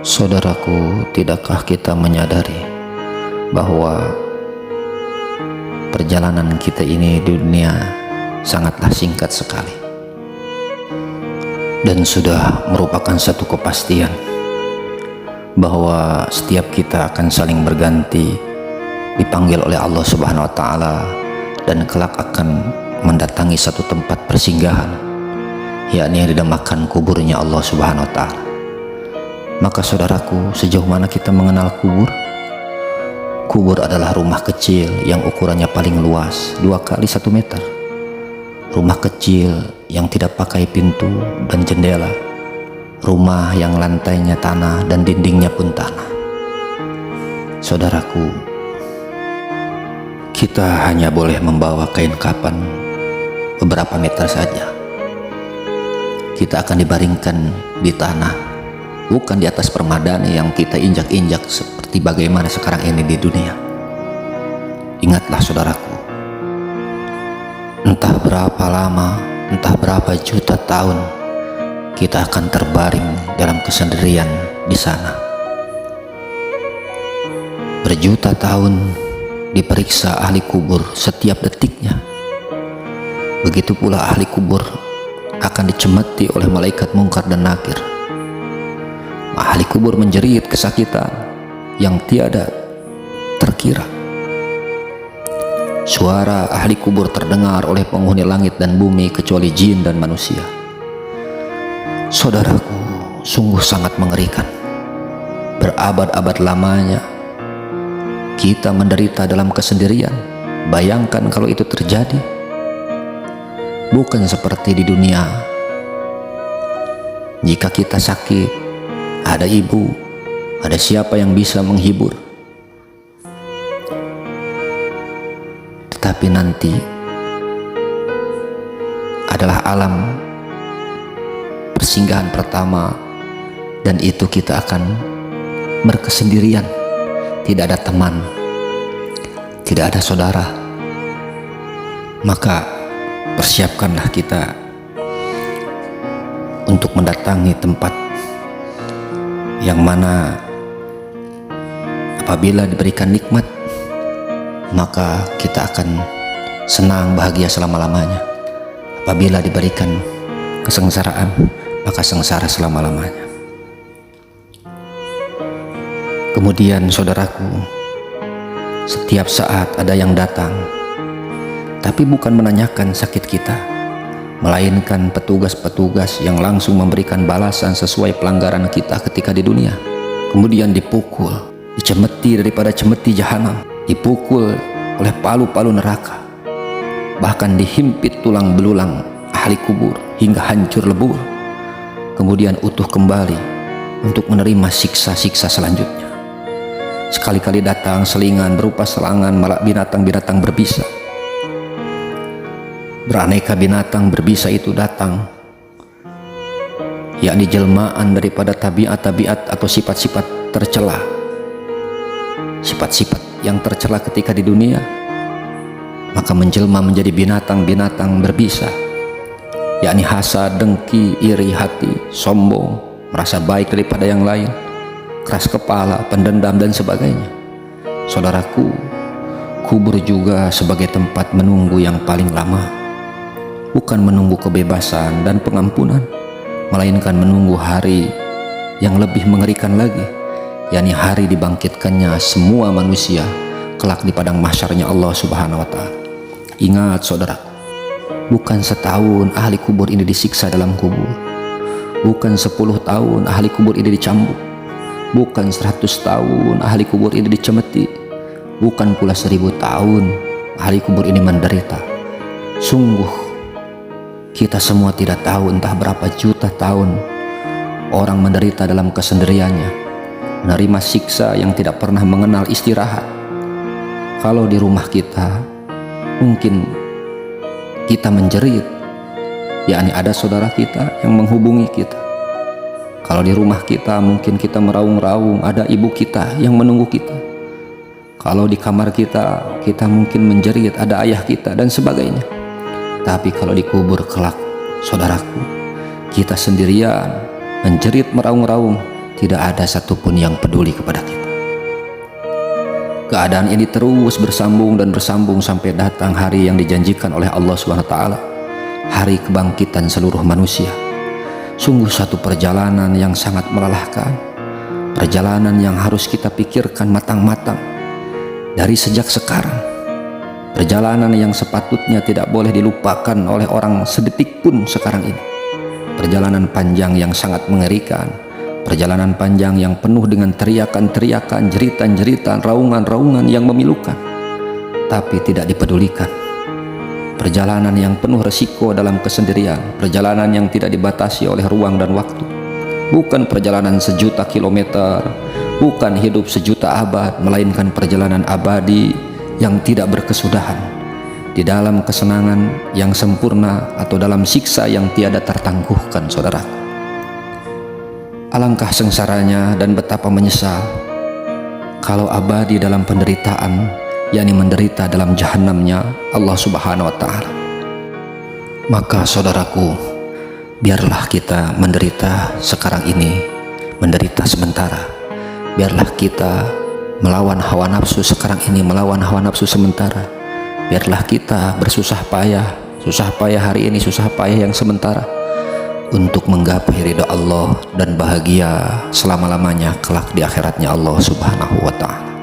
Saudaraku, tidakkah kita menyadari bahwa perjalanan kita ini di dunia sangatlah singkat sekali, dan sudah merupakan satu kepastian bahwa setiap kita akan saling berganti, dipanggil oleh Allah Subhanahu wa Ta'ala, dan kelak akan mendatangi satu tempat persinggahan, yakni yang dinamakan kuburnya Allah Subhanahu wa Ta'ala. Maka saudaraku, sejauh mana kita mengenal kubur? Kubur adalah rumah kecil yang ukurannya paling luas, 2 kali 1 meter. Rumah kecil yang tidak pakai pintu dan jendela. Rumah yang lantainya tanah dan dindingnya pun tanah. Saudaraku, kita hanya boleh membawa kain kafan beberapa meter saja. Kita akan dibaringkan di tanah, bukan di atas permadani yang kita injak-injak seperti bagaimana sekarang ini di dunia. Ingatlah saudaraku, entah berapa lama, entah berapa juta tahun kita akan terbaring dalam kesendirian di sana. Berjuta tahun diperiksa ahli kubur setiap detiknya. Begitu pula ahli kubur akan dicemeti oleh malaikat mungkar dan nakir. Ahli kubur menjerit kesakitan yang tiada terkira. Suara ahli kubur terdengar oleh penghuni langit dan bumi kecuali jin dan manusia. Saudaraku, sungguh sangat mengerikan. Berabad-abad lamanya kita menderita dalam kesendirian. Bayangkan kalau itu terjadi. Bukan seperti di dunia. Jika kita sakit, ada ibu, ada siapa yang bisa menghibur. Tetapi nanti adalah alam persinggahan pertama, dan itu kita akan berkesendirian. Tidak ada teman, tidak ada saudara. Maka persiapkanlah kita untuk mendatangi tempat yang mana apabila diberikan nikmat, maka kita akan senang bahagia selama-lamanya. Apabila diberikan kesengsaraan, maka sengsara selama-lamanya. Kemudian saudaraku, setiap saat ada yang datang, tapi bukan menanyakan sakit kita, melainkan petugas-petugas yang langsung memberikan balasan sesuai pelanggaran kita ketika di dunia. Kemudian dipukul, dicemeti daripada cemeti jahanam, dipukul oleh palu-palu neraka, bahkan dihimpit tulang belulang ahli kubur hingga hancur lebur, kemudian utuh kembali untuk menerima siksa-siksa selanjutnya. Sekali-kali datang selingan berupa serangan malah binatang-binatang berbisa. Beraneka binatang berbisa itu datang, yakni jelmaan daripada tabiat-tabiat atau sifat-sifat tercela, sifat-sifat yang tercela ketika di dunia, maka menjelma menjadi binatang-binatang berbisa, yakni hasad, dengki, iri hati, sombong, merasa baik daripada yang lain, keras kepala, pendendam dan sebagainya. Saudaraku, kubur juga sebagai tempat menunggu yang paling lama. Bukan menunggu kebebasan dan pengampunan, melainkan menunggu hari yang lebih mengerikan lagi, yakni hari dibangkitkannya semua manusia kelak di padang mahsyarnya Allah Subhanahu wa Ta'ala. Ingat saudara, bukan setahun ahli kubur ini disiksa dalam kubur, bukan 10 tahun ahli kubur ini dicambuk, bukan 100 tahun ahli kubur ini dicemeti, bukan pula 1000 tahun ahli kubur ini menderita. Sungguh kita semua tidak tahu entah berapa juta tahun orang menderita dalam kesendiriannya, menerima siksa yang tidak pernah mengenal istirahat. Kalau di rumah kita, mungkin kita menjerit, yakni ada saudara kita yang menghubungi kita. Kalau di rumah kita, mungkin kita meraung-raung, ada ibu kita yang menunggu kita. Kalau di kamar kita, kita mungkin menjerit, ada ayah kita dan sebagainya. Tapi kalau dikubur kelak, saudaraku, kita sendirian menjerit meraung-raung, tidak ada satupun yang peduli kepada kita. Keadaan ini terus bersambung dan bersambung sampai datang hari yang dijanjikan oleh Allah SWT, hari kebangkitan seluruh manusia. Sungguh satu perjalanan yang sangat melelahkan, perjalanan yang harus kita pikirkan matang-matang dari sejak sekarang. Perjalanan yang sepatutnya tidak boleh dilupakan oleh orang sedetik pun sekarang ini. Perjalanan panjang yang sangat mengerikan, perjalanan panjang yang penuh dengan teriakan-teriakan, jeritan-jeritan, raungan-raungan yang memilukan, tapi tidak dipedulikan. Perjalanan yang penuh resiko dalam kesendirian, perjalanan yang tidak dibatasi oleh ruang dan waktu. Bukan perjalanan sejuta kilometer, bukan hidup sejuta abad, melainkan perjalanan abadi yang tidak berkesudahan, di dalam kesenangan yang sempurna atau dalam siksa yang tiada tertangguhkan, saudara. Alangkah sengsaranya dan betapa menyesal kalau abadi dalam penderitaan, yakni menderita dalam jahanamnya Allah Subhanahu wa Ta'ala. Maka saudaraku, biarlah kita menderita sekarang ini, menderita sementara. Biarlah kita melawan hawa nafsu sekarang ini, melawan hawa nafsu sementara. Biarlah kita bersusah payah hari ini, susah payah yang sementara, untuk menggapai ridha Allah dan bahagia selama-lamanya kelak di akhiratnya Allah Subhanahu wa Ta'ala.